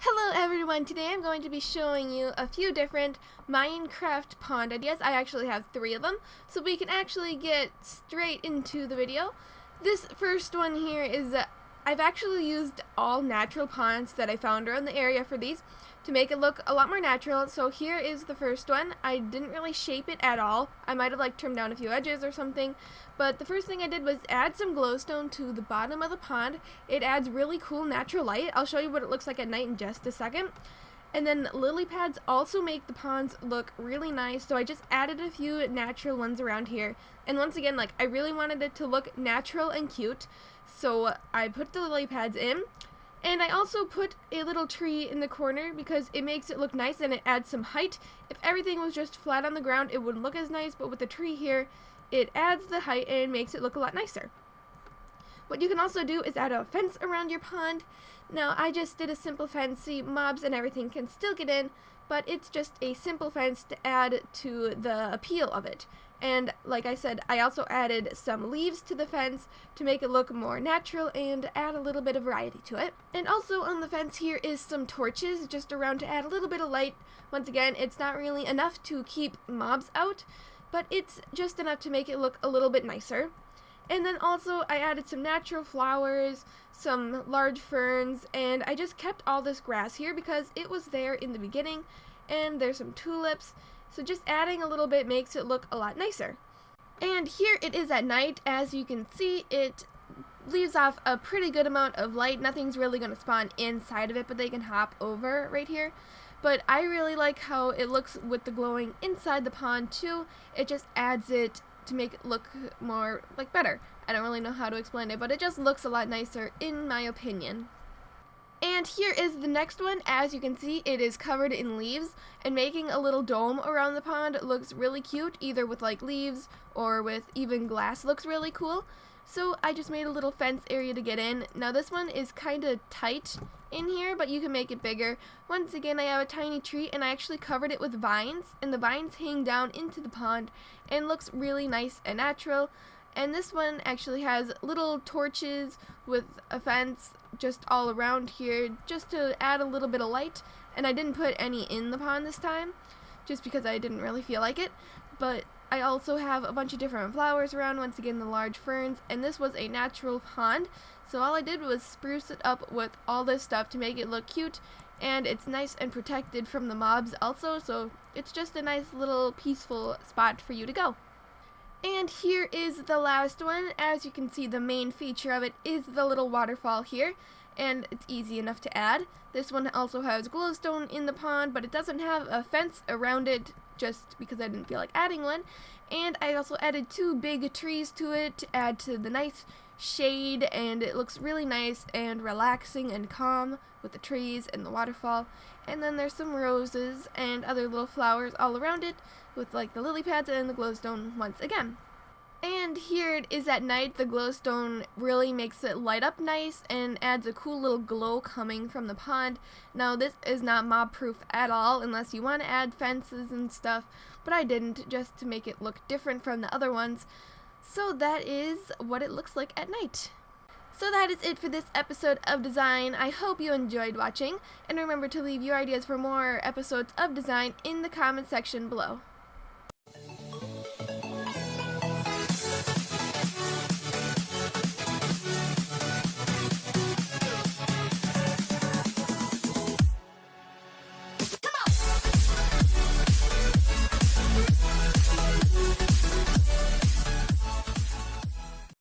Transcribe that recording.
Hello everyone, today I'm going to be showing you a few different Minecraft pond ideas. I actually have 3 of them, so we can actually get straight into the video. This first one here is I've actually used all natural ponds that I found around the area for these to make it look a lot more natural. So here is the first one. I didn't really shape it at all. I might have trimmed down a few edges or something, but the first thing I did was add some glowstone to the bottom of the pond. It adds really cool natural light. I'll show you what it looks like at night in just a second. And then lily pads also make the ponds look really nice, so I just added a few natural ones around here. And once again, I really wanted it to look natural and cute, so I put the lily pads in. And I also put a little tree in the corner because it makes it look nice and it adds some height. If everything was just flat on the ground, it wouldn't look as nice, but with the tree here, it adds the height and makes it look a lot nicer. What you can also do is add a fence around your pond. Now, I just did a simple fence, see, mobs and everything can still get in, but it's just a simple fence to add to the appeal of it. And like I said, I also added some leaves to the fence to make it look more natural and add a little bit of variety to it. And also on the fence here is some torches just around to add a little bit of light. Once again, it's not really enough to keep mobs out, but it's just enough to make it look a little bit nicer. And then also I added some natural flowers, some large ferns, and I just kept all this grass here because it was there in the beginning, and there's some tulips, so just adding a little bit makes it look a lot nicer. And here it is at night. As you can see, it leaves off a pretty good amount of light. Nothing's really going to spawn inside of it, but they can hop over right here. But I really like how it looks with the glowing inside the pond too. It just adds it to make it look more better. I don't really know how to explain it, but it just looks a lot nicer in my opinion. And here is the next one. As you can see, it is covered in leaves, and making a little dome around the pond looks really cute, either with leaves or with even glass looks really cool. So I just made a little fence area to get in. Now this one is kind of tight in here, but you can make it bigger. Once again, I have a tiny tree and I actually covered it with vines, and the vines hang down into the pond and looks really nice and natural. And this one actually has little torches with a fence just all around here just to add a little bit of light. And I didn't put any in the pond this time just because I didn't really feel like it. But I also have a bunch of different flowers around, once again the large ferns, and this was a natural pond. So all I did was spruce it up with all this stuff to make it look cute, and it's nice and protected from the mobs also, so it's just a nice little peaceful spot for you to go. And here is the last one. As you can see, the main feature of it is the little waterfall here, and it's easy enough to add. This one also has glowstone in the pond, but it doesn't have a fence around it just because I didn't feel like adding one. And I also added 2 big trees to it to add to the nice shade, and it looks really nice and relaxing and calm with the trees and the waterfall. And then there's some roses and other little flowers all around it with the lily pads and the glowstone once again. And here it is at night. The glowstone really makes it light up nice and adds a cool little glow coming from the pond. Now this is not mob proof at all unless you want to add fences and stuff, but I didn't, just to make it look different from the other ones. So that is what it looks like at night. So that is it for this episode of Design. I hope you enjoyed watching, and remember to leave your ideas for more episodes of Design in the comment section below.